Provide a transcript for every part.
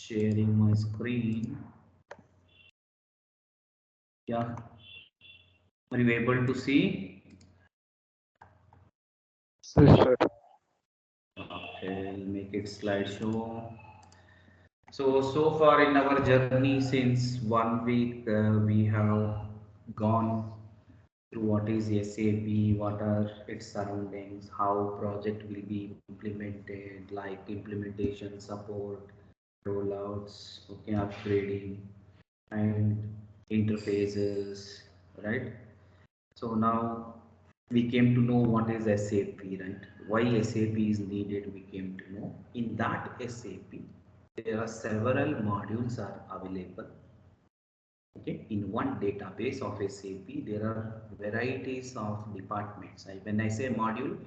sharing my screen. Yeah, are you able to see? Yes, sir. Okay, I'll make it slideshow. So far in our journey since 1 week, we have gone through what is SAP, what are its surroundings, how project will be implemented, like implementation, support, rollouts, okay, upgrading, and interfaces, right? So now we came to know what is SAP, right? Why SAP is needed, we came to know. In that SAP, there are several modules are available. Okay, in one database of SAP, there are varieties of departments. When I say module,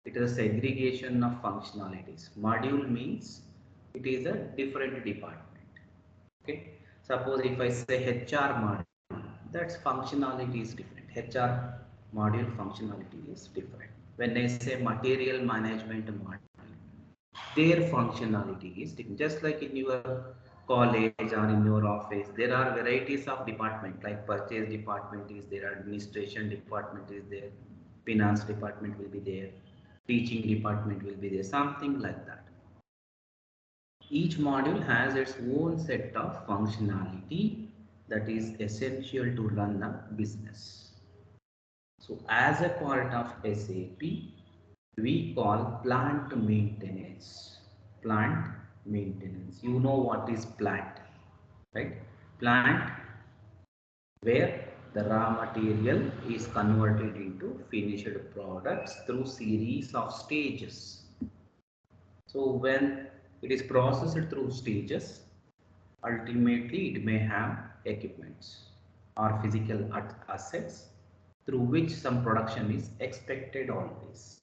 it is a segregation of functionalities. Module means it is a different department. Okay, suppose if I say HR module, that's functionality is different. HR module functionality is different. When I say material management module, their functionality is different. Just like in your college or in your office, there are varieties of department, like purchase department is there, administration department is there, finance department will be there, teaching department will be there, something like that. Each module has its own set of functionality that is essential to run a business. So as a part of SAP, we call plant maintenance. Plant maintenance. You know what is plant, right? Plant where the raw material is converted into finished products through series of stages. So when it is processed through stages, ultimately it may have equipments or physical assets through which some production is expected always.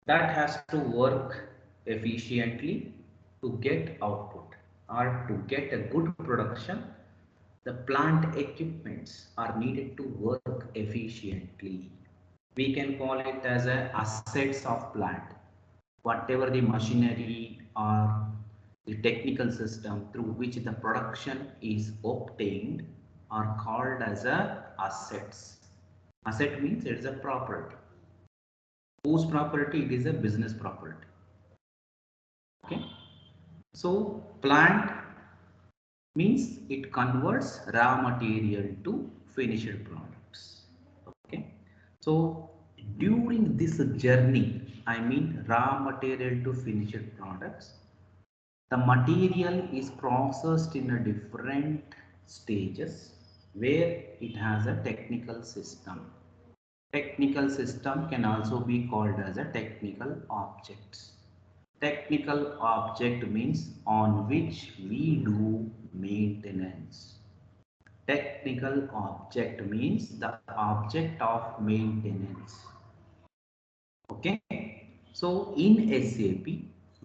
That has to work efficiently to get output, or to get a good production. The plant equipments are needed to work efficiently. We can call it as a assets of plant. Whatever the machinery or the technical system through which the production is obtained are called as a assets. Asset means it is a property. Whose property? It is a business property. Okay. So plant means it converts raw material to finished products. Okay. So during this journey, I mean raw material to finished products, the material is processed in a different stages where it has a technical system. Technical system can also be called as a technical objects. Technical object means on which we do maintenance. Technical object means the object of maintenance. Okay. So in SAP,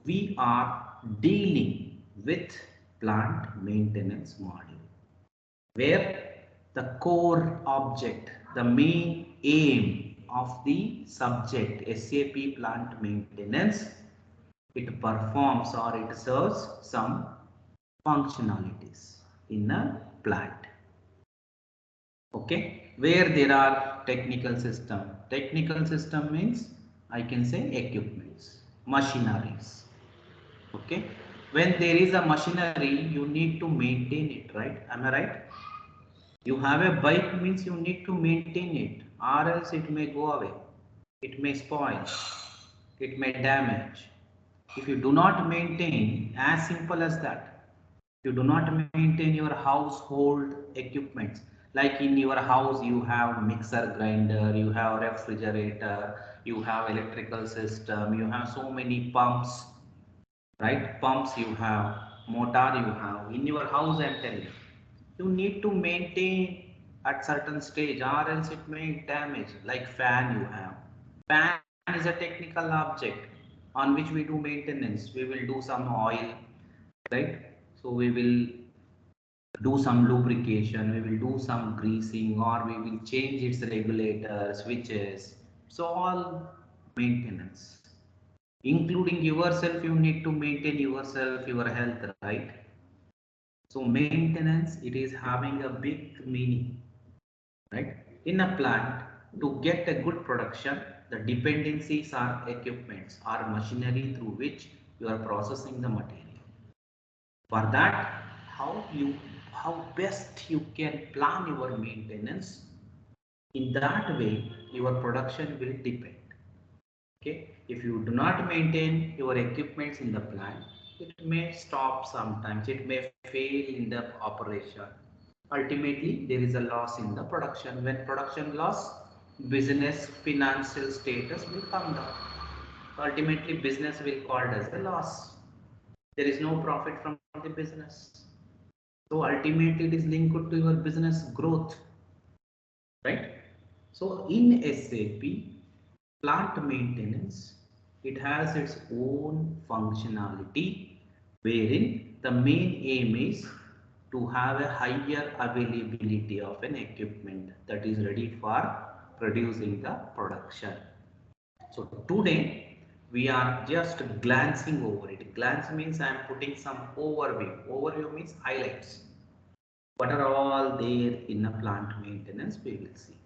we are dealing with plant maintenance module, where the core object, the main aim of the subject SAP plant maintenance, it performs or it serves some functionalities in a plant. Okay, where there are technical system means I can say equipments, machineries. Okay, when there is a machinery, you need to maintain it, right? Am I right? You have a bike means you need to maintain it, or else it may go away, it may spoil, it may damage. If you do not maintain, as simple as that, you do not maintain your household equipments, like in your house you have mixer grinder, you have refrigerator, you have electrical system, you have so many pumps, right? Pumps you have, motor you have in your house. I'm telling you, you need to maintain at certain stage, or else it may damage. Like fan you have, fan is a technical object on which we do maintenance. We will do some oil, right? So we will do some lubrication, we will do some greasing, or we will change its regulator switches. So all maintenance. Including yourself, you need to maintain yourself, your health, right? So maintenance, it is having a big meaning, right? In a plant, to get a good production, the dependencies are equipments, are machinery through which you are processing the material. For that, how best you can plan your maintenance. In that way, your production will depend. Okay, if you do not maintain your equipments in the plant, it may stop sometimes, it may fail in the operation. Ultimately, there is a loss in the production. When production loss, business financial status will come down. Ultimately, business will called as a loss. There is no profit from the business. So ultimately, it is linked to your business growth, right? So in SAP, plant maintenance, it has its own functionality wherein the main aim is to have a higher availability of an equipment that is ready for producing the production. So today we are just glancing over it. Glance means I am putting some overview. Overview means highlights. What are all there in a plant maintenance we will see.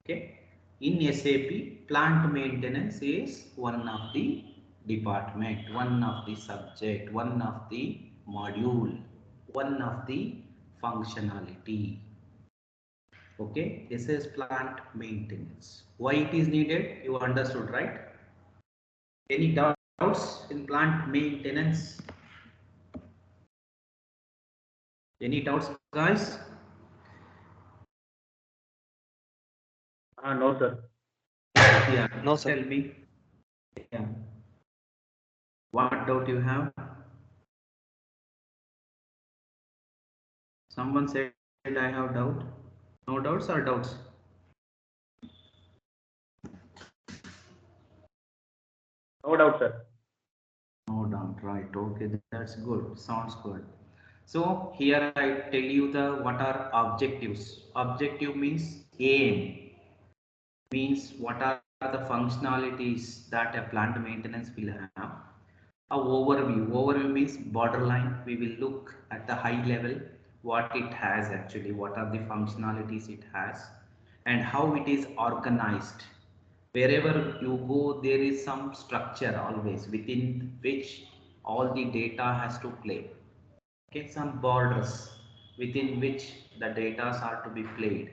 Okay. In SAP, plant maintenance is one of the department, one of the subject, one of the module, one of the functionality. Okay, this is plant maintenance. Why it is needed? You understood, right? Any doubts in plant maintenance? Any doubts, guys? No, sir. Yeah, No, sir. tell me. Yeah. What doubt you have? Someone said I have doubt. No doubts or doubts? No doubt, sir. No doubt, right? Okay, that's good. Sounds good. So here I tell you the what are objectives. Objective means aim, means what are the functionalities that a plant maintenance will have. A overview. Overview means borderline. We will look at the high level what it has actually, what are the functionalities it has, and how it is organized. Wherever you go, there is some structure always within which all the data has to play. Okay, some borders within which the data are to be played.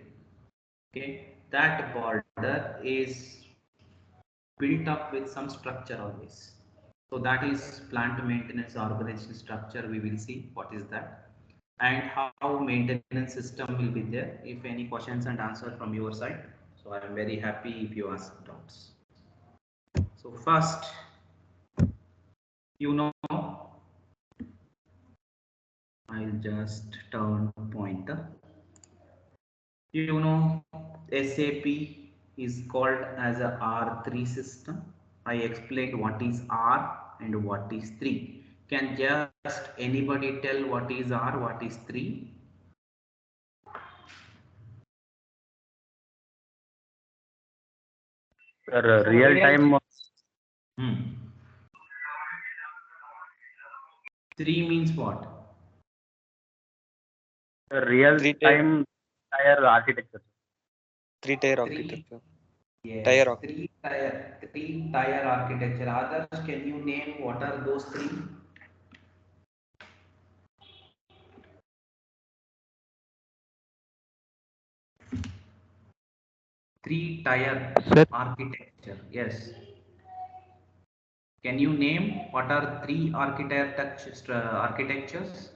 Okay, that border is built up with some structure always. So that is plant maintenance organization structure. We will see what is that and how maintenance system will be there. If any questions and answer from your side, so I am very happy if you ask doubts. So first, you know, I'll just turn pointer. You know, SAP is called as a R3 system. I explained what is R and what is 3. Can just anybody tell what is R, what is 3? Sir, real time. Hmm. 3 means what? Real Three tier, time tire architecture. three-tier 3. architecture. Yes, Tier architecture. 3 tier architecture. Others, can you name what are those 3? 3 tier Sir, architecture. Yes. Can you name what are 3 architectures?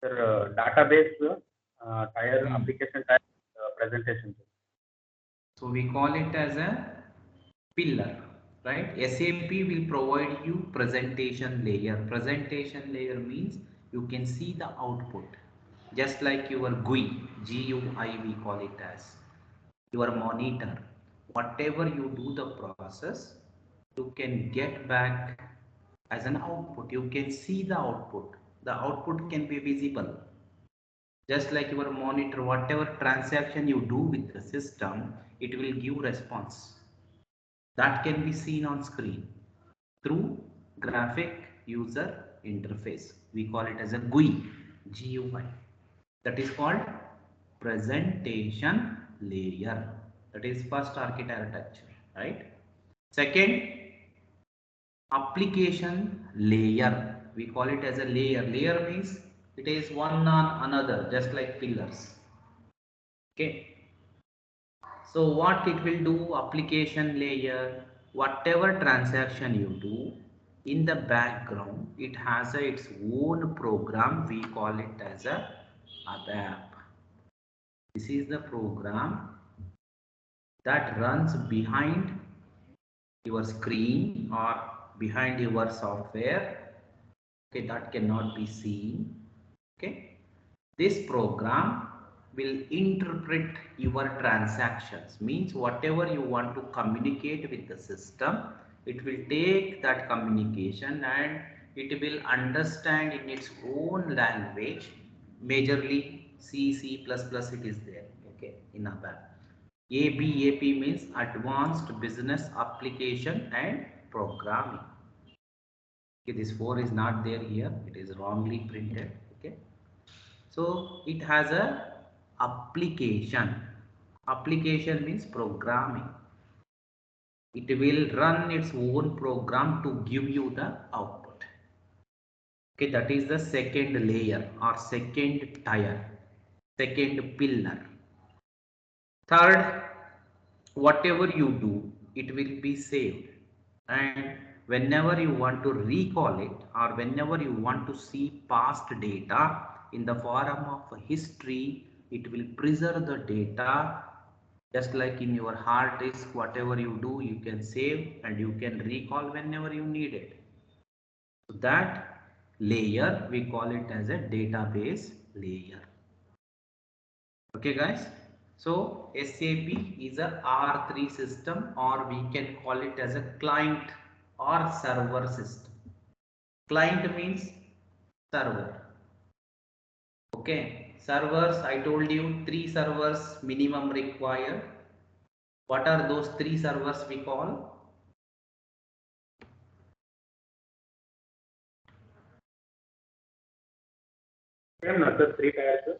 Sir, database tire Hmm. application tire presentation. So we call it as a pillar, right? SAP will provide you presentation layer. Presentation layer means you can see the output, just like your GUI we call it as your monitor. Whatever you do the process, you can get back as an output. You can see the output. The output can be visible. Just like your monitor, whatever transaction you do with the system, it will give response that can be seen on screen through graphic user interface. We call it as a GUI. That is called presentation layer. That is first architecture, right? Second, application layer. We call it as a layer. Layer means it is one on another, just like pillars. Okay. So what it will do, application layer, whatever transaction you do in the background, it has its own program. We call it as a ABAP. This is the program that runs behind your screen or behind your software. Okay, that cannot be seen. Okay, this program will interpret your transactions, means whatever you want to communicate with the system, it will take that communication and it will understand in its own language, majorly C++ it is there, okay, in ABAP. AP means advanced business application and programming. Okay, this 4 is not there here, it is wrongly printed. Okay, so it has a application. Application means programming. It will run its own program to give you the output. Okay, that is the second layer or second tier, second pillar. Third, whatever you do, it will be saved. And whenever you want to recall it or whenever you want to see past data in the form of history, it will preserve the data just like in your hard disk. Whatever you do, you can save and you can recall whenever you need it. So that layer, we call it as a database layer. Okay guys, so SAP is a R3 system, or we can call it as a client or server system. Client means server. Okay, servers, I told you 3 servers minimum required. What are those 3 servers we call? Same na sir, 3 tiers.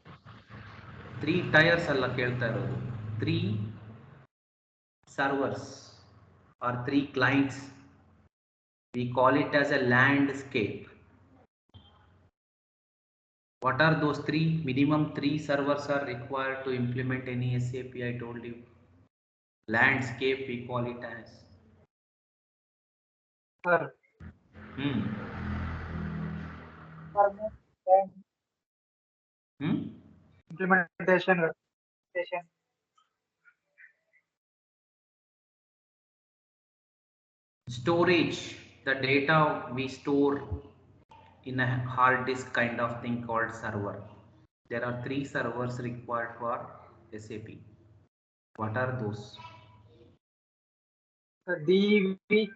3 tiers alla kelta irodu. 3 servers or 3 clients. We call it as a landscape. What are those 3? Minimum 3 servers are required to implement any SAP, I told you. Landscape we call it as. Sir, Hmm. for me, and Hmm? implementation. Storage, the data we store in a hard disk kind of thing called server. There are 3 servers required for SAP. What are those? DV,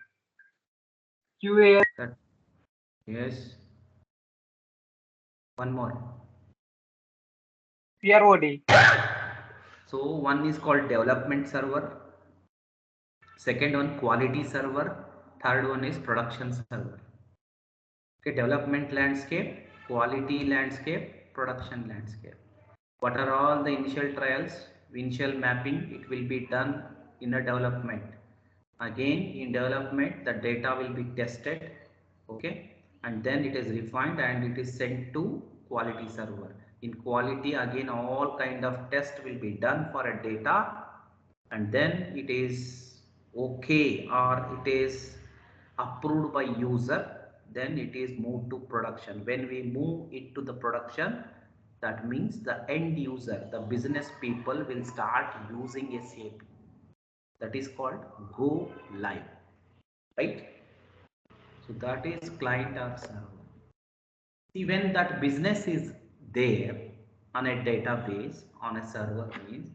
QA, That, yes. One more. PROD. So one is called development server. Second one quality server. Third one is production server. Okay, development landscape, quality landscape, production landscape. What are all the initial trials? Initial mapping, it will be done in a development. Again, in development, the data will be tested, okay, and then it is refined and it is sent to quality server. In quality, again, all kind of test will be done for a data, and then it is okay or it is approved by user, then it is moved to production. When we move it to the production, that means the end user, the business people will start using SAP. That is called go live, right? So that is client or server. See, when that business is there on a database on a server means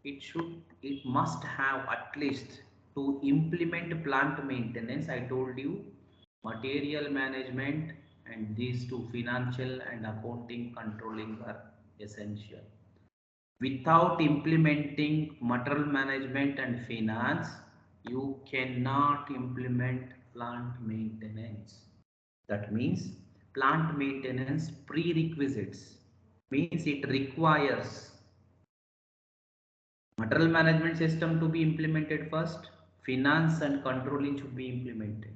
it must have at least to implement plant maintenance. I told you material management and these two financial and accounting controlling are essential. Without implementing material management and finance, you cannot implement plant maintenance. That means plant maintenance prerequisites means it requires material management system to be implemented first, finance and controlling should be implemented.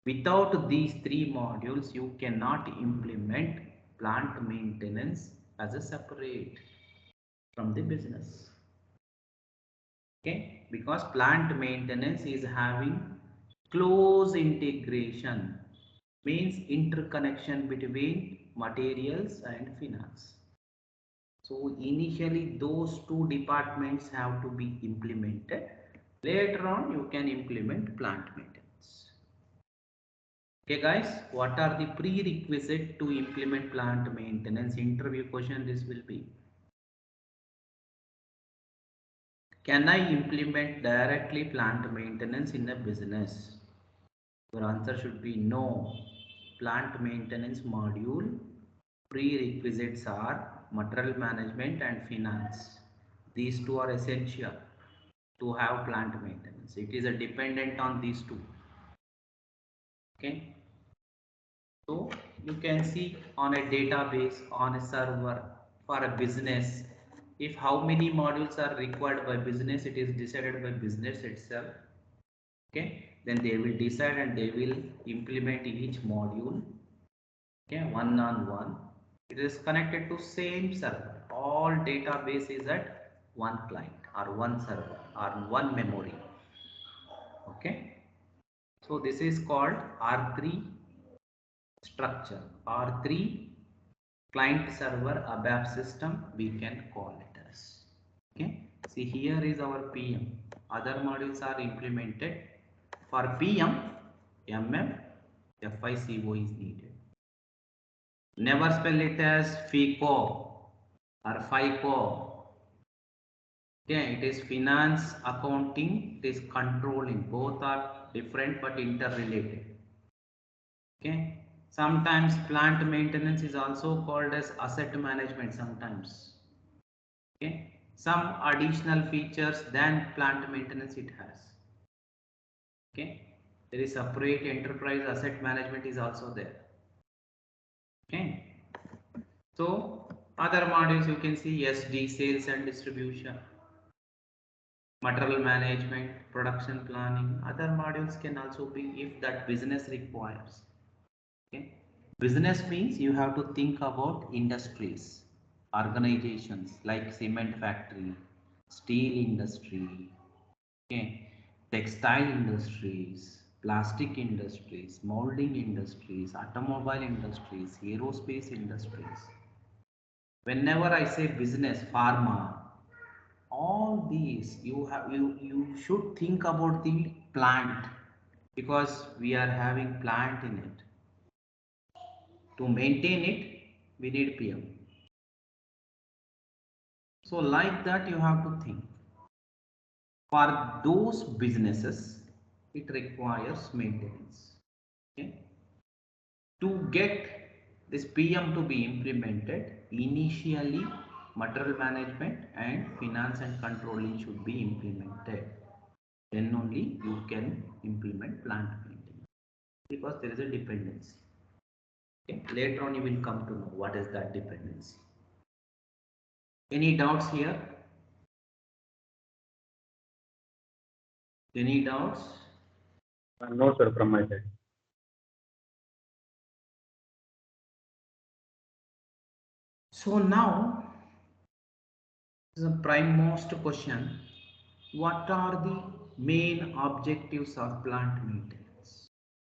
Without these three modules, you cannot implement plant maintenance as a separate from the business. Okay, because plant maintenance is having close integration, means interconnection between materials and finance. So initially those two departments have to be implemented. Later on you can implement plant maintenance. Okay guys, what are the prerequisite to implement plant maintenance? Interview question this will be. Can I implement directly plant maintenance in a business? Your answer should be no. Plant maintenance module prerequisites are material management and finance. These two are essential to have plant maintenance. It is a dependent on these two. Okay. So you can see on a database, on a server for a business, if how many modules are required by business, it is decided by business itself. Okay, then they will decide and they will implement each module. Okay, one on one. It is connected to same server. All database is at one client or one server or one memory. Okay, so this is called R3 structure. R3 client server ABAP system we can call it as. Okay, see here is our PM. Other modules are implemented. For PM, MM, FICO is needed. Never spell it as FICO or FICO. Okay, it is finance, accounting, it is controlling. Both are different but interrelated. Okay, sometimes plant maintenance is also called as asset management sometimes. Okay, some additional features than plant maintenance it has. Okay, there is separate enterprise asset management is also there. Okay, so other modules you can see SD, sales and distribution, material management, production planning. Other modules can also be if that business requires. Okay, business means you have to think about industries, organizations like cement factory, steel industry, okay, textile industries, plastic industries, molding industries, automobile industries, aerospace industries. Whenever I say business, pharma, all these you should think about the plant because we are having plant in it. To maintain it, we need PM. So like that you have to think. For those businesses, it requires maintenance. Okay? To get this PM to be implemented, initially material management and finance and controlling should be implemented. Then only you can implement plant maintenance because there is a dependency. Okay? Later on you will come to know what is that dependency. Any doubts here? Any doubts? No, sir, from my side. So now the prime most question, what are the main objectives of plant maintenance?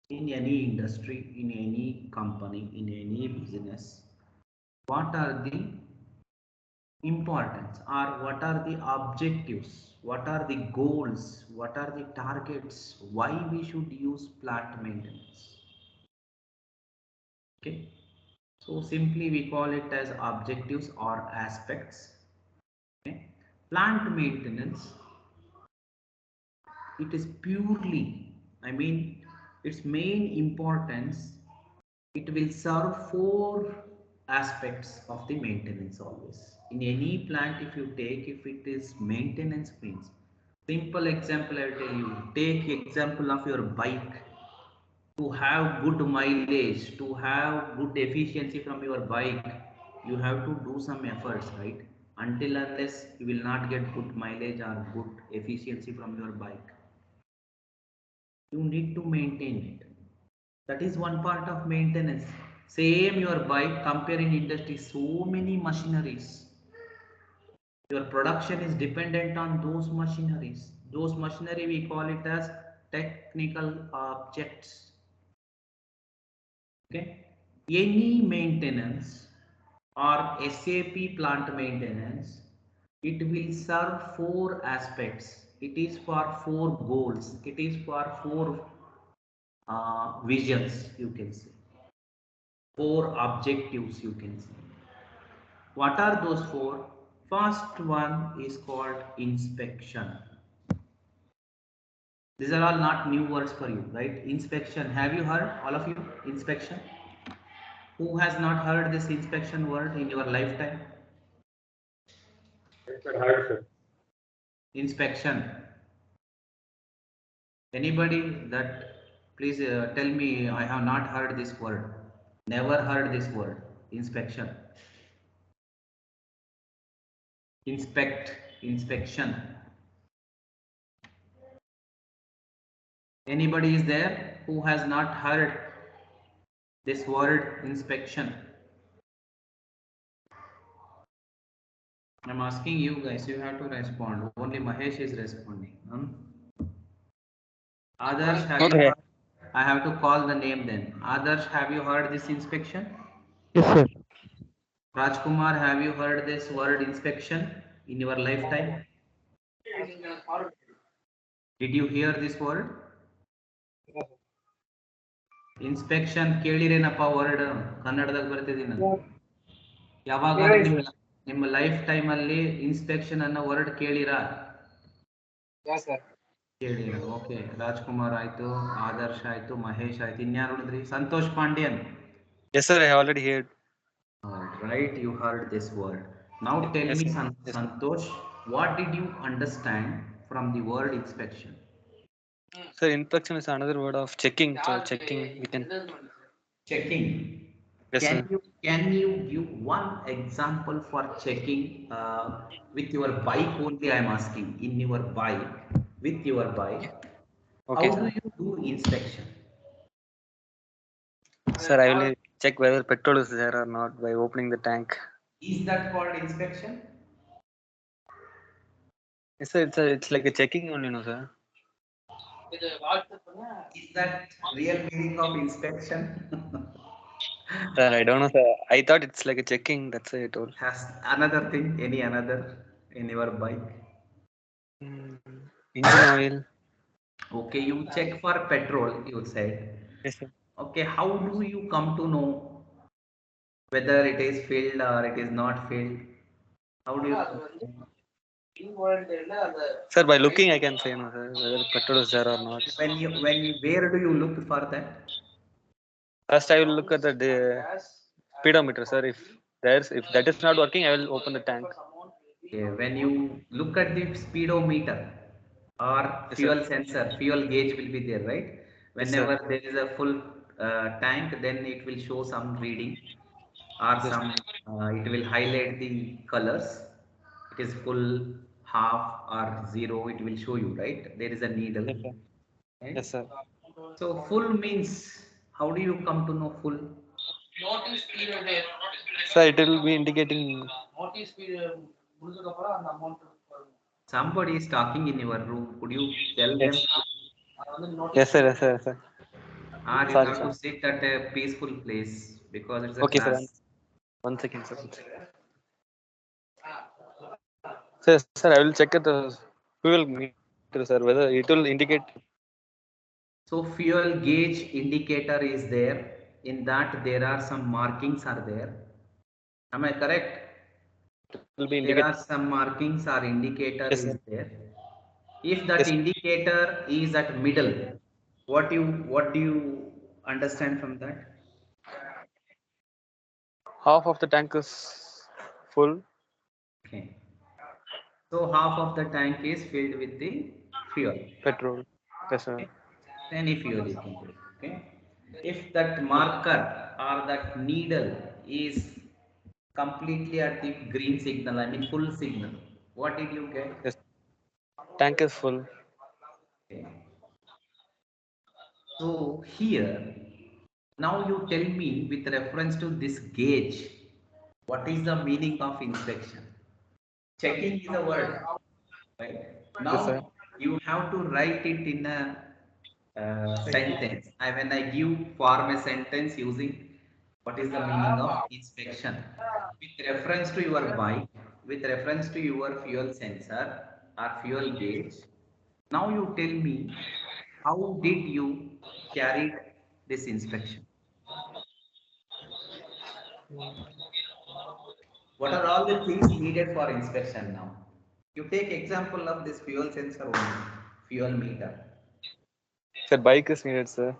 In any industry, in any company, in any business, what are the importance or what are the objectives? What are the goals? What are the targets? Why we should use plant maintenance? Okay. So simply we call it as objectives or aspects. Okay. Plant maintenance, it is purely, I mean its main importance, it will serve four aspects of the maintenance always. In any plant, if you take, if it is maintenance means, simple example I'll tell you. Take example of your bike. To have good mileage, to have good efficiency from your bike, you have to do some efforts, right? Until unless you will not get good mileage or good efficiency from your bike, you need to maintain it. That is one part of maintenance. Same your bike, comparing industry, so many machineries. Your production is dependent on those machineries. Those machinery we call it as technical objects. Okay. Any maintenance or SAP plant maintenance, it will serve four aspects. It is for four goals. It is for four visions, you can say. Four objectives, you can say. What are those four? First one is called inspection. These are all not new words for you, right? Inspection. Have you heard, all of you? Inspection. Who has not heard this inspection word in your lifetime? Yes, sir. Heard, sir. Inspection. Anybody that, please tell me, I have not heard this word. Never heard this word. Inspection. Inspect. Inspection. Anybody is there who has not heard this word inspection? I'm asking you guys, you have to respond. Only Mahesh is responding. Others, have you Okay. heard? I have to call the name then. Others, have you heard this inspection? Yes, sir. Rajkumar, have you heard this word inspection in your lifetime? Did you hear this word? Inspection ಕೇಳಿರೇನಪ್ಪ word ಕನ್ನಡದಾಗ ಬರ್ತಿದ್ದೀನಿ ನಾನು. ಯಾವಾಗಾದ್ರೂ ನಿಮ್ಮ life time ಅಲ್ಲಿ inspection ಅನ್ನೋ word ಕೇಳಿರಾ? ಕೇಳಿರ. ಓಕೆ, ರಾಜ್ಕುಮಾರ್ ಆಯ್ತು, ಆದರ್ಶ್ ಆಯ್ತು, ಮಹೇಶ್ ಆಯ್ತು, ಇನ್ಯಾರು ನೋಡಿದ್ರಿ? Santosh Pandyan. Yes, sir. I already heard. Right, you heard this word. Now tell Yes, me, sir. Yes, sir. Santosh, what did you understand from the word inspection? Sir, inspection is another word of checking. So checking, we can. Checking. Yes, Can sir. you give one example for checking with your bike only? I am asking, in your bike, with your bike, how Okay, do sir. you do inspection? Sir, I will check whether petrol is there or not by opening the tank. Is that called inspection? Yes, sir. It's like a checking only, no, sir. Is that real meaning of inspection? Sir, I don't know, sir. I thought it's like a checking. That's why I told. Has another thing, any another in your bike? Mm, engine oil. Okay, you check for petrol, you said. Yes, sir. Okay, how do you come to know whether it is filled or it is not filled? How do you come to know? Sir, by looking, I can say, no, sir, whether petrol is there or not. Where do you look for that? First, I will look at the speedometer, sir. If that is not working, I will open the tank. Okay, when you look at the speedometer or Yes, sir. fuel sensor, fuel gauge will be there, right? Yes, sir. Whenever there is a full tank, then it will show some reading or Yes, some, it will highlight the colors. It is full, half or zero, it will show you, right? There is a needle, yes, sir. right? Yes, sir. So full means, how do you come to know full? Sir, it will be indicating. Somebody is talking in your room. Could you tell them? Yes. Yes, sir. Yes, sir. Yes, sir. Or you Sorry, have to sorry. sit at a peaceful place because it's a Okay, sir. class. One second, sir. One second. Sir, I will check at the fuel meter, sir, whether it will indicate. So fuel gauge indicator is there. In that there are some markings are there. Am I correct? It will be There indicate. are some markings or indicator Yes, is sir. there. If that Yes. indicator is at middle, what do you understand from that? Half of the tank is full. Okay. So half of the tank is filled with the fuel. Petrol. Yes, sir. Okay. Any fuel you can take. Okay. If that marker or that needle is completely at the green signal, I mean full signal, what did you get? Yes. Tank is full. Okay. So here, now you tell me with reference to this gauge, what is the meaning of inspection? Checking is a word, right? Yes, sir. Now you have to write it in a sentence. When I give form a sentence using what is the meaning of inspection with reference to your bike, with reference to your fuel sensor or fuel gauge. Now you tell me how did you carry this inspection? What are all the things needed for inspection now? You take example of this fuel sensor only, fuel meter. Sir, bike is needed, sir.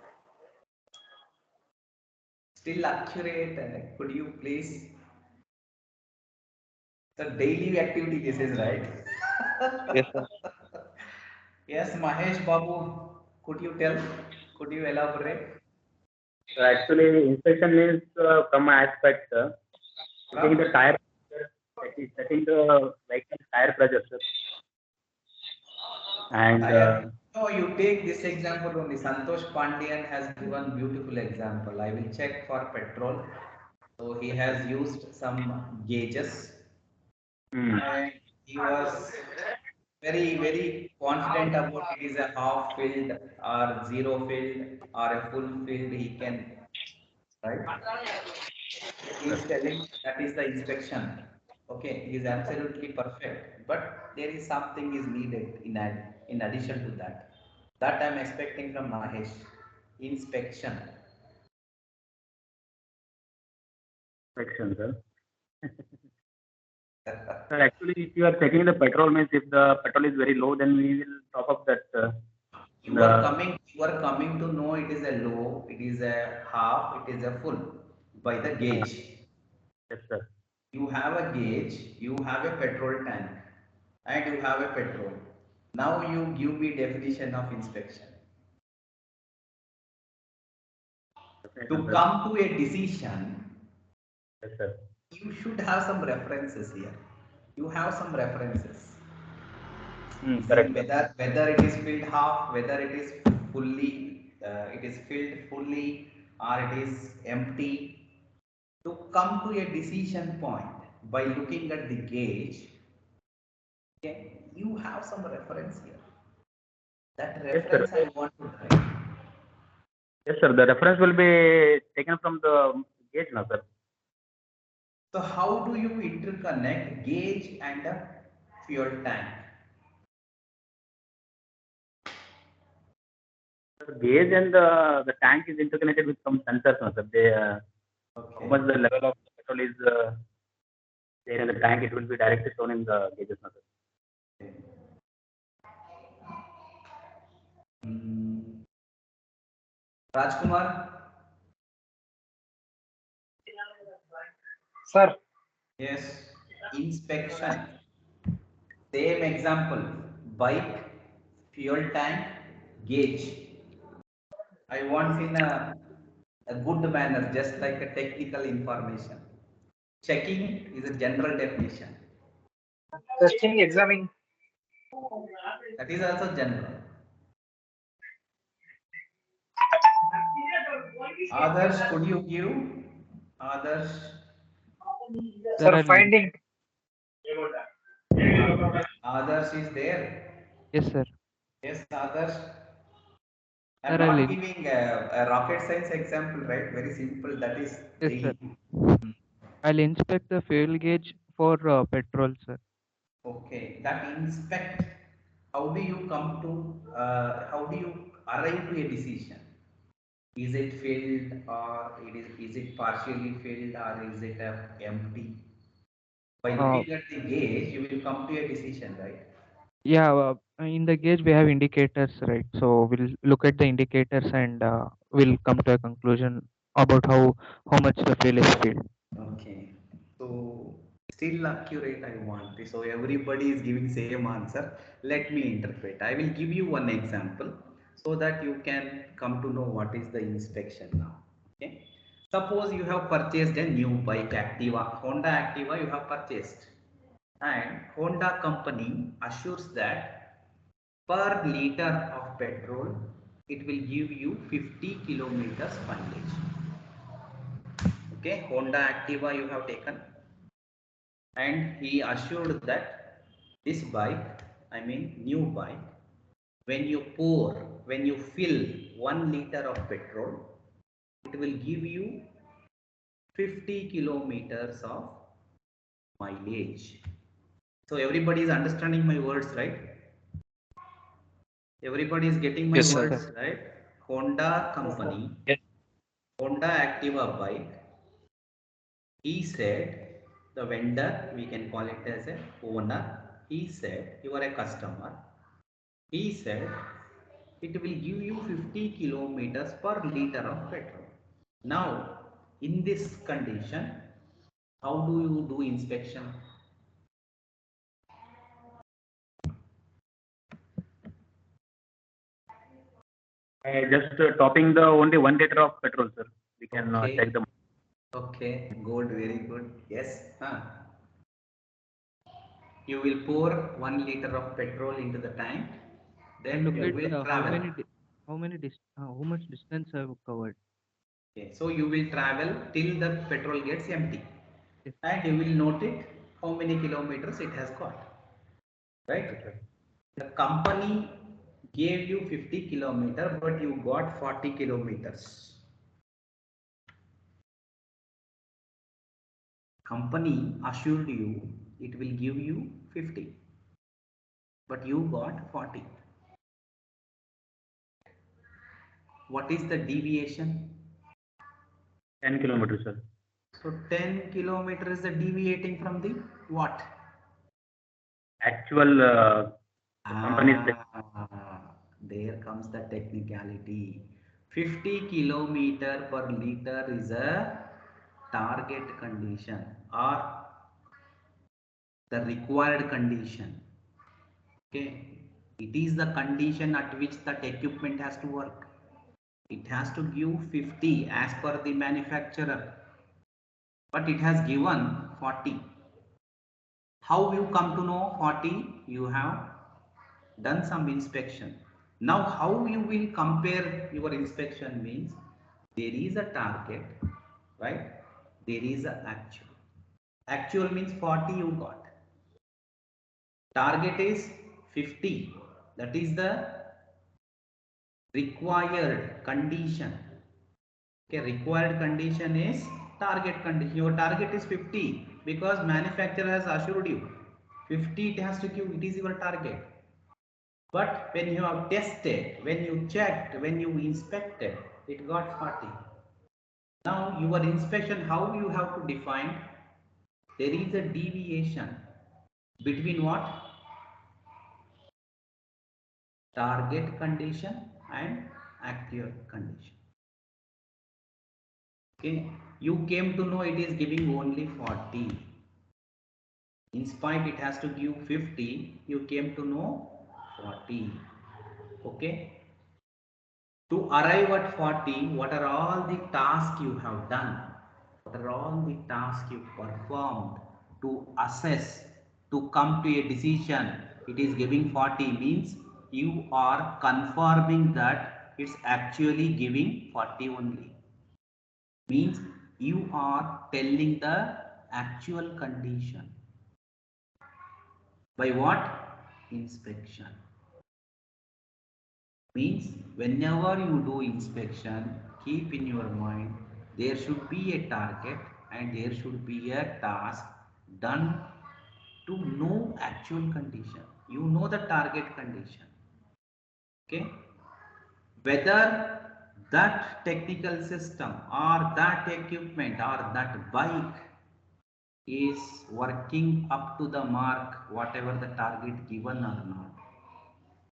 Still accurate, could you please? So daily activity this is right. Yes, sir. Yes, Mahesh Babu, could you tell? Could you elaborate? So actually, inspection is from my aspect, checking the From tire, checking the vehicle tire pressure, sir. And tire. No, you take this example only. Santosh Pandian has given beautiful example. I will check for petrol. So he has used some gauges hmm, and he was very confident about it is a half filled or zero filled or a full filled he can, right? He is telling that is the inspection. Okay, he is absolutely perfect, but there is something is needed in addition to that. That I am expecting from Mahesh. Inspection. inspection, sir. Sir, actually, if you are checking the petrol means if the petrol is very low, then we will top up that. The You are coming to know it is a low, it is a half, it is a full by the gauge. yes, sir. You have a gauge, you have a petrol tank, and you have a petrol. Now you give me definition of inspection. Definition, To sir. come to a decision, Yes, sir. you should have some references here. You have some references. Hmm, See correct, sir. whether it is filled half, whether it is fully, it is filled fully, or it is empty. To come to a decision point by looking at the gauge, okay, you have some reference here. That Yes, sir. reference I want to write. Yes, sir. The reference will be taken from the gauge now, sir. So how do you interconnect gauge and a fuel tank? The gauge and the tank is interconnected with some sensors now, sir. They, how Okay. much the level of petrol is there in the tank, it will be directly shown in the gauges now, sir. Mm, Rajkumar, Sir, yes, inspection. Same example, bike, fuel tank, gauge. I want in a good manner, just like a technical information. Checking is a general definition. testing, examining. That is also general. Others, could you give? Others, Sir, Sir, I'll, finding. uh, others is there. yes, sir. Yes, others. I'm Sir, I'll, not giving a rocket science example, right? Very simple. That is yes, sir. daily. I'll inspect the fuel gauge for petrol, sir. Okay, that inspect. How do you come to? How do you arrive to a decision? Is it filled or is it partially filled or is it empty? By Uh, looking at the gauge, you will come to a decision, right? yeah, in the gauge we have indicators, right? So we'll look at the indicators and we'll come to a conclusion about how much the fuel is filled. Okay. So still accurate I want. So everybody is giving same answer. Let me interpret. I will give you one example so that you can come to know what is the inspection now. Okay. Suppose you have purchased a new bike Activa, Honda Activa you have purchased, and Honda company assures that per liter of petrol it will give you 50 kilometers mileage. Okay, Honda Activa you have taken, and he assured that this bike, I mean new bike, when you pour, when you fill 1 liter of petrol, it will give you 50 kilometers of mileage. So everybody is understanding my words, right? Everybody is getting my Yes, sir. words, right? Honda company, Yes. Honda Activa bike, he said, the vendor, we can call it as a owner, he said, you are a customer, he said, it will give you 50 kilometers per liter of petrol. Now, in this condition, how do you do inspection? Just topping the only 1 liter of petrol, sir. We can Okay. check the. Okay, good, very good. Yes. You will pour 1 liter of petrol into the tank, then Look you at will how travel. how much distance I've covered. Okay, so you will travel till the petrol gets empty, Yes. and you will note it how many kilometers it has got, right? The company gave you 50 kilometer, but you got 40 kilometers. Company assured you it will give you 50, but you got 40. What is the deviation? 10 kilometers, sir. So 10 kilometers is the deviating from the what? Actual company's. There comes the technicality. 50 kilometer per liter is a target condition or the required condition. Okay, it is the condition at which that equipment has to work. It has to give 50 as per the manufacturer, but it has given 40. How you come to know 40? You have done some inspection. Now how you will compare your inspection means there is a target, right? There is a actual. Actual means 40 you got. Target is 50. That is the required condition. Okay, required condition is target condition. Your target is 50 because manufacturer has assured you 50 it has to give, it is your target. But when you have tested, when you checked, when you inspected, it got 40. Now your inspection, how you have to define? There is a deviation between what? Target condition and actual condition. Okay, you came to know it is giving only 40. In spite it has to give 50, you came to know 40. Okay. To arrive at 40, what are all the tasks you have done? What are all the tasks you performed to assess, to come to a decision? It is giving 40 means you are confirming that it's actually giving 40 only. Means you are telling the actual condition. By what? Inspection. Means whenever you do inspection, keep in your mind there should be a target and there should be a task done to know actual condition. You know the target condition. Okay, whether that technical system or that equipment or that bike is working up to the mark whatever the target given or not.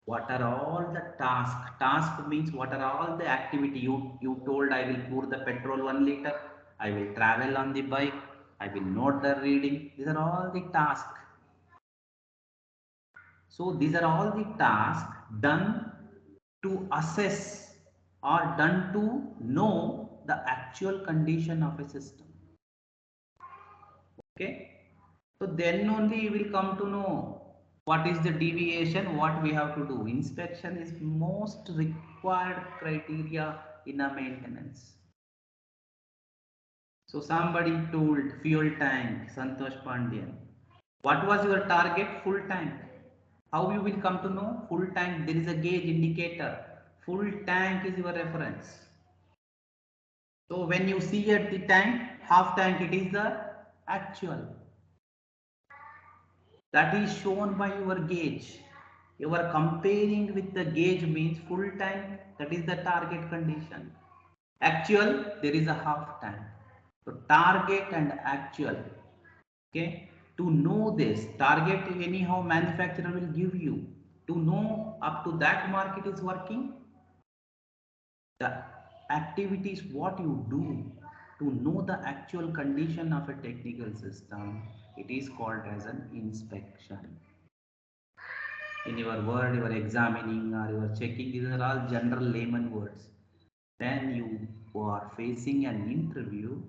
What are all the task means what are all the activity you told I will pour the petrol 1 liter, I will travel on the bike, I will note the reading. These are all the tasks. So these are all the tasks done to assess or done to know the actual condition of a system. Okay. So then only you will come to know what is the deviation, what we have to do. Inspection is most required criteria in a maintenance. So somebody told fuel tank, Santosh Pandian. What was your target? Full tank. How you will come to know? Full tank, there is a gauge indicator. Full tank is your reference. So when you see at the tank, half tank, it is the actual. That is shown by your gauge. You are comparing with the gauge means full tank, that is the target condition. Actual, there is a half tank. So target and actual. Okay, to know this target, anyhow manufacturer will give you to know up to that mark it is working. The activities what you do to know the actual condition of a technical system, it is called as an inspection. In your word you are examining or you are checking, these are all general layman words. When you are facing an interview,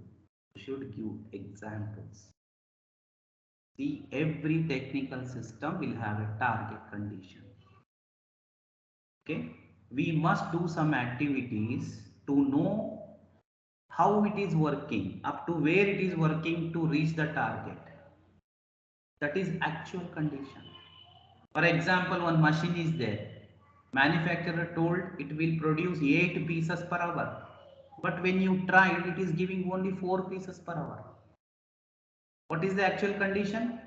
you should give examples. See, every technical system will have a target condition. Okay, we must do some activities to know how it is working, up to where it is working to reach the target. That is actual condition. For example, one machine is there. Manufacturer told it will produce 8 pieces per hour. But when you tried, it is giving only 4 pieces per hour. What is the actual condition?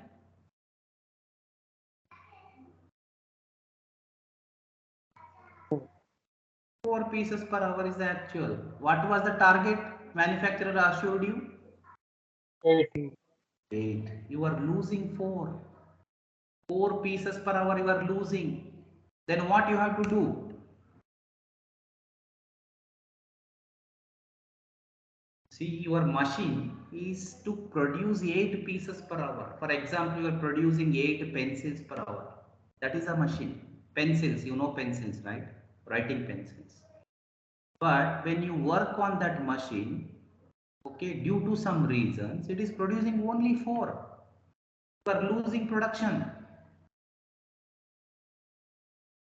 4 pieces per hour is the actual. What was the target manufacturer assured you? 8. 8. You are losing 4. 4 pieces per hour you are losing. Then what you have to do? See, your machine is to produce 8 pieces per hour. For example, you are producing 8 pencils per hour. That is a machine. Pencils, you know pencils, right? Writing pencils. But when you work on that machine, okay, due to some reasons, it is producing only 4. You are losing production.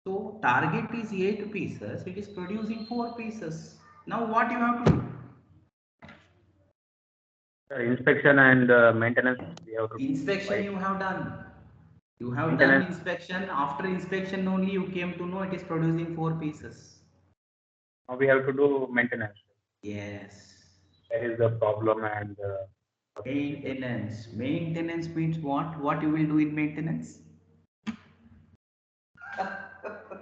So target is 8 pieces, it is producing 4 pieces. Now what you have to do? Inspection and maintenance we have to do, Inspection right? you have done. You have done Maintenance. inspection. After inspection only you came to know it is producing 4 pieces. Now we have to do maintenance. Yes. That is the problem and Maintenance. Maintenance means what? What you will do in maintenance?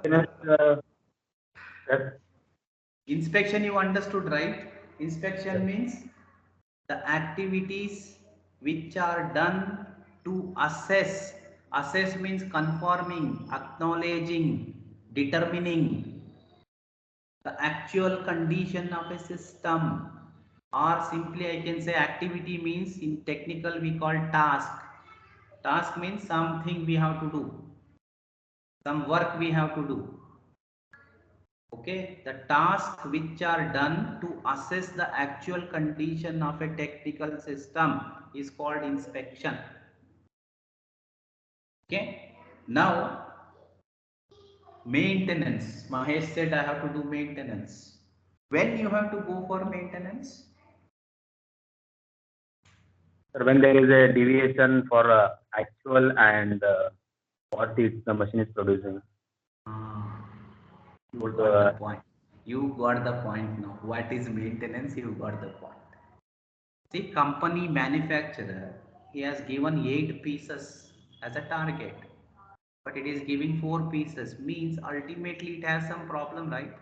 maintenance. That, Inspection you understood, right? yes. Inspection means the activities which are done to assess. Assess means confirming, acknowledging, determining the actual condition of a system, or simply I can say activity means in technical we call task. Task means something we have to do, some work we have to do. Okay, the tasks which are done to assess the actual condition of a technical system is called inspection. Okay, now maintenance. Mahesh said I have to do maintenance. When you have to go for maintenance? When there is a deviation for actual and what the machine is producing. Ah, you Would, got the point. You got the point now. What is maintenance? You got the point. See, company manufacturer, he has given 8 pieces as a target, but it is giving 4 pieces. Means ultimately it has some problem, right?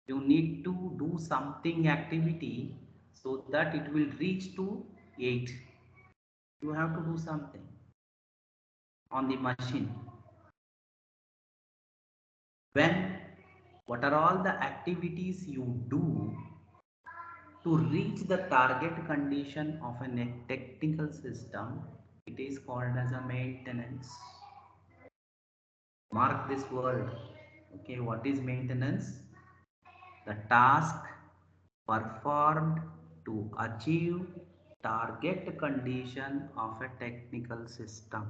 You need to do something activity so that it will reach to 8. You have to do something on the machine. When what are all the activities you do To reach the target condition of a technical system, it is called as a maintenance. Mark this word. Okay, what is maintenance? The task performed to achieve target condition of a technical system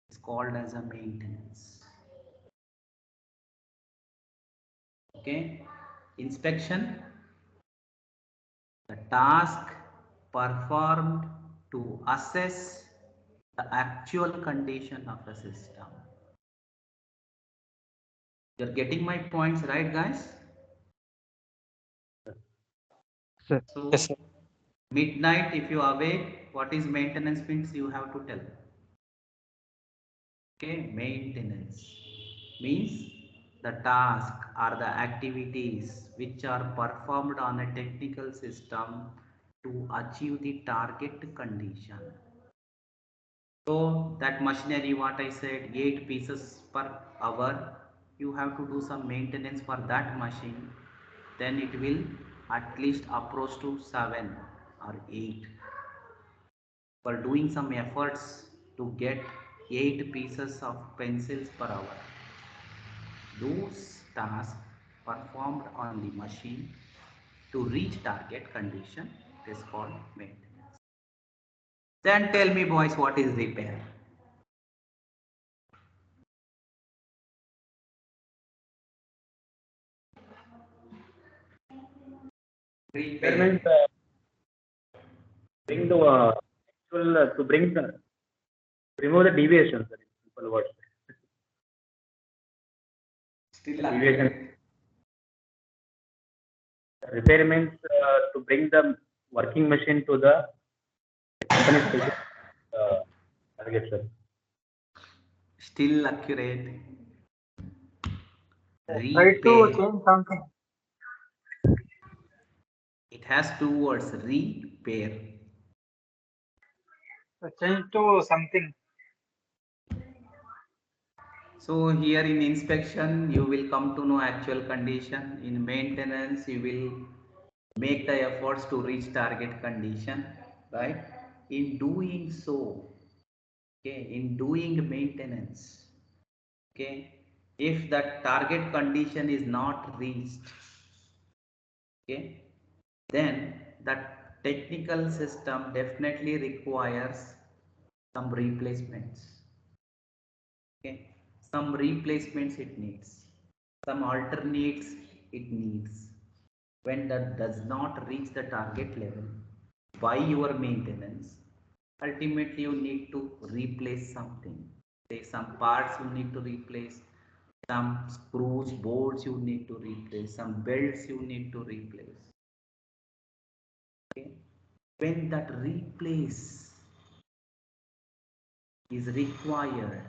is called as a maintenance. Okay, inspection, the task performed to assess the actual condition of a system. You're getting my points, right, guys? Sir, So, Yes, sir. midnight, if you awake, what is maintenance means you have to tell. Okay, maintenance means the task or the activities which are performed on a technical system to achieve the target condition. So that machinery, what I said, 8 pieces per hour, you have to do some maintenance for that machine, then it will at least approach to 7 or 8. For doing some efforts to get 8 pieces of pencils per hour. Those tasks performed on the machine to reach target condition is called maintenance. Then tell me, boys, what is repair? That means Repair. bring the actual to bring the remove the deviations. Sir, in simple words. Still Deviation. accurate. Repair means to bring the working machine to the company specific target, sir. Still accurate. Try to Repair. change something. It has 2 words, repair. Change to something. So here in inspection, you will come to know actual condition. In maintenance, you will make the efforts to reach target condition, right? In doing so, okay, in doing maintenance, okay, if that target condition is not reached, okay, then that technical system definitely requires some replacements. Okay, some replacements it needs, some alternates it needs. When that does not reach the target level by your maintenance, ultimately you need to replace something. Say some parts you need to replace, some screws, bolts you need to replace, some belts you need to replace. Okay, when that replace is required,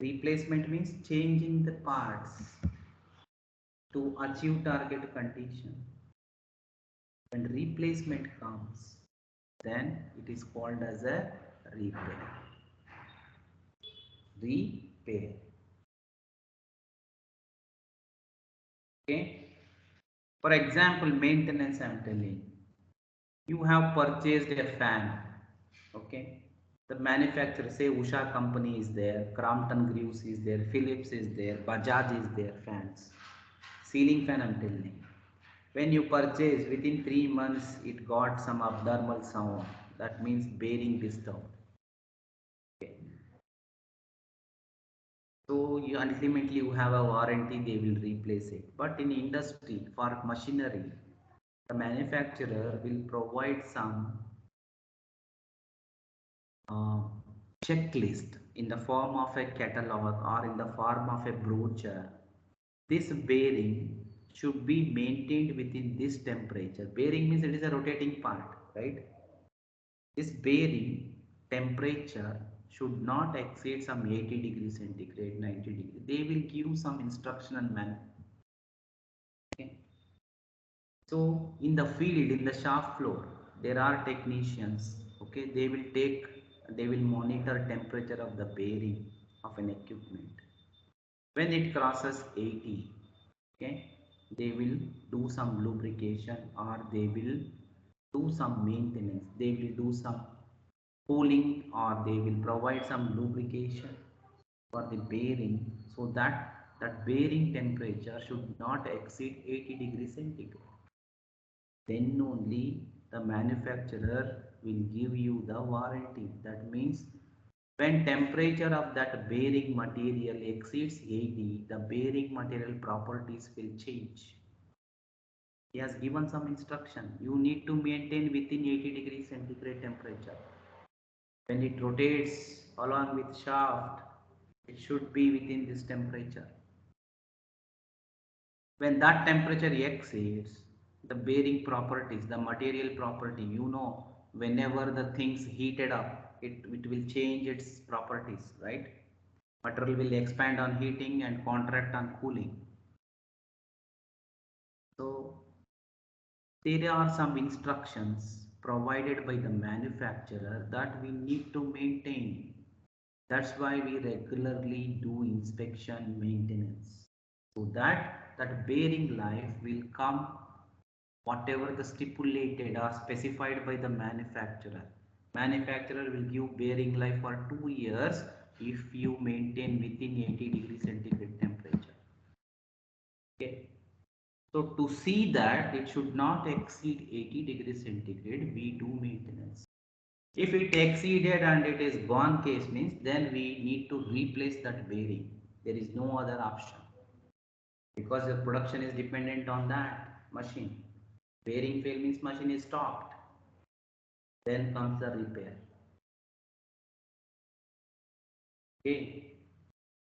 replacement means changing the parts to achieve target condition. When replacement comes, then it is called as a repair. Repair. Okay. For example, maintenance I am telling. You have purchased a fan. Okay. The manufacturer, say Usha company is there, Crompton Greaves is there, Philips is there, Bajaj is there, fans. Ceiling fan I am telling. When you purchase, within 3 months it got some abnormal sound. That means bearing disturbed. Okay. So you ultimately you have a warranty, they will replace it. But in industry for machinery, the manufacturer will provide some uh, checklist in the form of a catalog or in the form of a brochure. This bearing should be maintained within this temperature. Bearing means it is a rotating part, right? This bearing temperature should not exceed some 80 degrees centigrade, 90 degrees. They will give some instructional manual. Okay. So in the field, in the shop floor, there are technicians. Okay, they will monitor temperature of the bearing of an equipment. When it crosses 80, okay, they will do some lubrication or they will do some maintenance. They will do some cooling or they will provide some lubrication for the bearing so that that bearing temperature should not exceed 80 degrees centigrade. Then only the manufacturer will give you the warranty. That means when temperature of that bearing material exceeds 80, the bearing material properties will change. He has given some instruction. You need to maintain within 80 degrees centigrade temperature. When it rotates along with shaft, it should be within this temperature. When that temperature exceeds, the bearing properties, the material property, whenever the things heated up, it will change its properties, right? Material will expand on heating and contract on cooling. So there are some instructions provided by the manufacturer that we need to maintain. That's why we regularly do inspection maintenance so that that bearing life will come whatever the stipulated or specified by the manufacturer. Manufacturer will give bearing life for 2 years if you maintain within 80 degrees centigrade temperature. Okay. So to see that it should not exceed 80 degrees centigrade, we do maintenance. If it exceeded and it is gone case means then we need to replace that bearing. There is no other option because the production is dependent on that machine. Bearing fail means machine is stopped. Then comes the repair. Okay.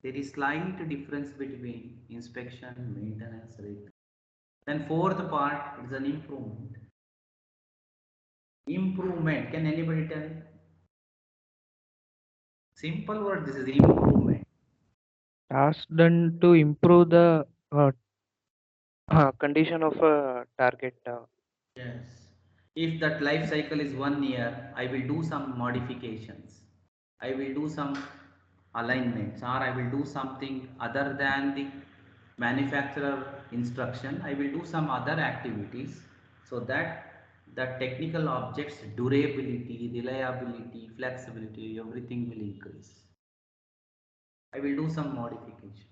There is slight difference between inspection, maintenance, repair. Then fourth part is an improvement. Improvement. Can anybody tell? Simple word. This is improvement. Tasks done to improve the condition of a target. Yes. If that life cycle is 1 year, I will do some modifications. I will do some alignments or I will do something other than the manufacturer instruction. I will do some other activities so that the technical objects durability, reliability, flexibility, everything will increase. I will do some modification.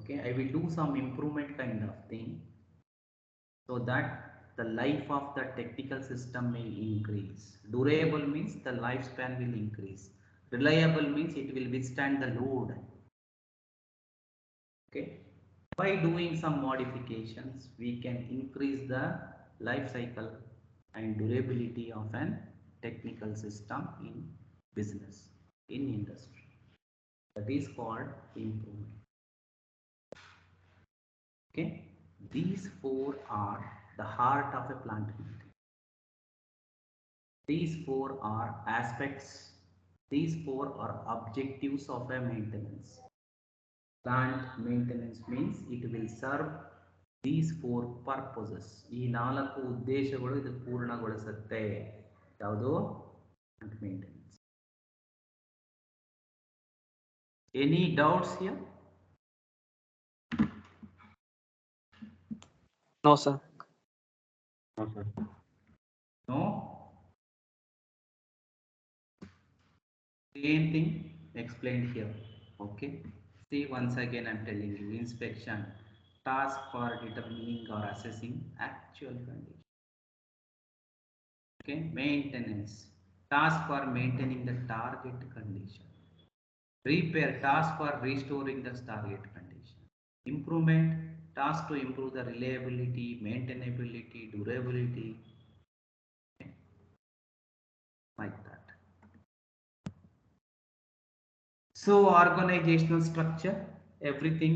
Okay, I will do some improvement kind of thing so that the life of the technical system may increase. Durable means the lifespan will increase. Reliable means it will withstand the load. Okay. By doing some modifications, we can increase the life cycle and durability of an technical system in business, in industry. That is called improvement. Okay. These four are the heart of a plant maintenance. These four are aspects, these four are objectives of a maintenance. Plant maintenance means it will serve these four purposes. ಈ ನಾಲ್ಕು ಉದ್ದೇಶಗಳು ಇದು ಪೂರ್ಣಗೊಳಿಸುತ್ತೆ. ಯಾವುದು? Plant maintenance. Any doubts here? No, sir. No, sir. No? Same thing explained here. Okay. See, once again I'm telling you, inspection, task for determining or assessing actual condition. Okay. Maintenance, task for maintaining the target condition. Repair, task for restoring the target condition. Improvement, task to improve the reliability, maintainability, durability. Okay. Like that. So organizational structure, everything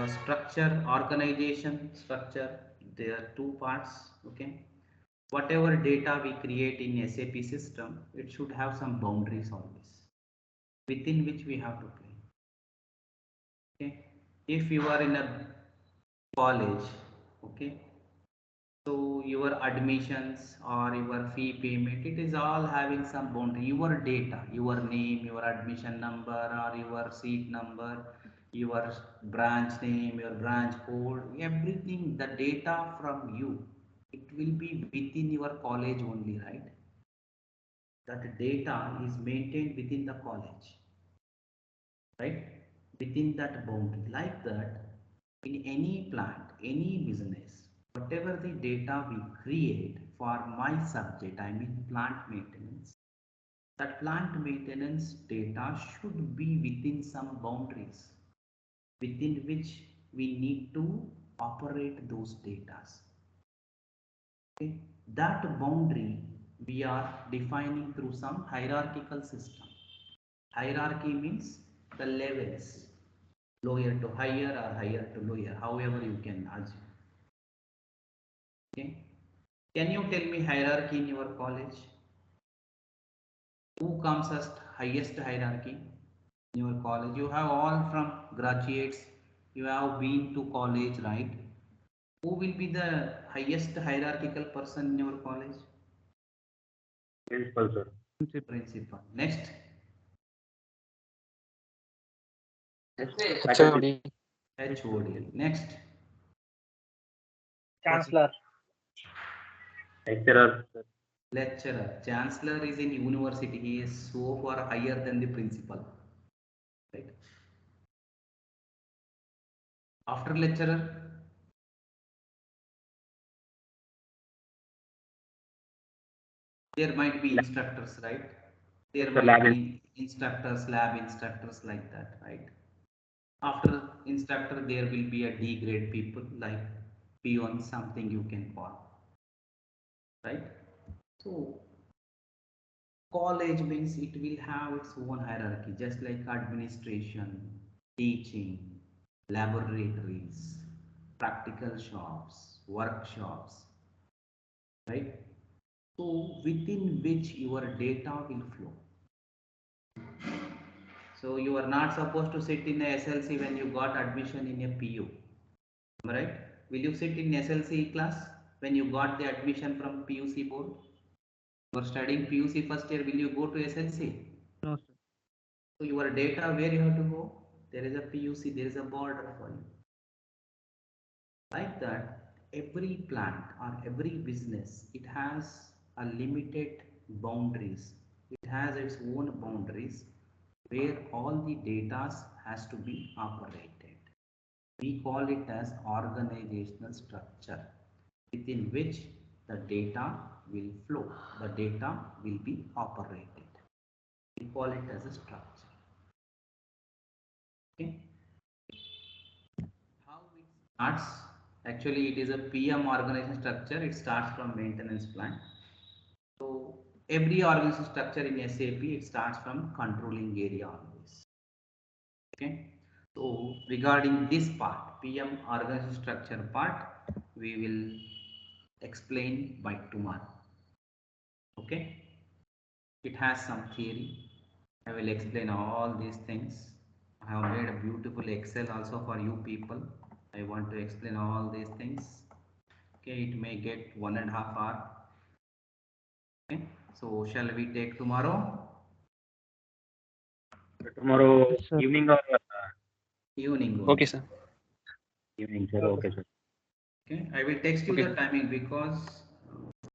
structure, organization, structure, there are two parts. Okay. Whatever data we create in SAP system, it should have some boundaries always within which we have to play. Okay. If you are in a college, okay, so your admissions or your fee payment, it is all having some boundary. Your data, your name, your admission number or your seat number, your branch name, your branch code, everything, the data from you, it will be within your college only, right? That data is maintained within the college, right? Within that boundary. Like that, in any plant, any business, whatever the data we create for my subject, I mean plant maintenance, that plant maintenance data should be within some boundaries within which we need to operate those data. Okay? That boundary we are defining through some hierarchical system. Hierarchy means the levels, lower to higher or higher to lower, however you can assume. Okay? Can you tell me hierarchy in your college? Who comes as highest hierarchy in your college? You have all from graduates, you have been to college, right? Who will be the highest hierarchical person in your college? Principal, sir. Principal. Next, Faculty. HOD. HOD. Next, Chancellor. Lecturer, sir. lecturer. Chancellor is in university. He is so far higher than the principal. Right. After lecturer, there might be instructors, right? There The might lab be instructors, lab instructors like that, right? After instructor, there will be a D grade people like peon, something you can call, right? So college means it will have its own hierarchy, just like administration, teaching, laboratories, practical shops, workshops, right? So within which your data will flow. So you are not supposed to sit in a SLC when you got admission in a PU, right? Will you sit in SLC class when you got the admission from PUC board? You are studying PUC first year, will you go to SLC? No, sir. So your data, where you have to go? There is a PUC, there is a border for you. Like that, every plant or every business, it has a limited boundaries. It has its own boundaries where all the data has to be operated. We call it as organizational structure within which the data will flow, the data will be operated. We call it as a structure. Okay. How it starts? Actually, it is a PM organization structure. It starts from maintenance plan. So every organization structure in SAP, it starts from controlling area always. Okay. So regarding this part, PM organization structure part, we will explain by tomorrow. Okay. It has some theory. I will explain all these things. I have made a beautiful Excel also for you people. I want to explain all these things. Okay, it may get 1.5 hours. Okay, so shall we take tomorrow? tomorrow Yes, sir. evening or Evening Okay, only. sir. evening, sir. Okay, sir. Okay, I will text you Okay. the timing because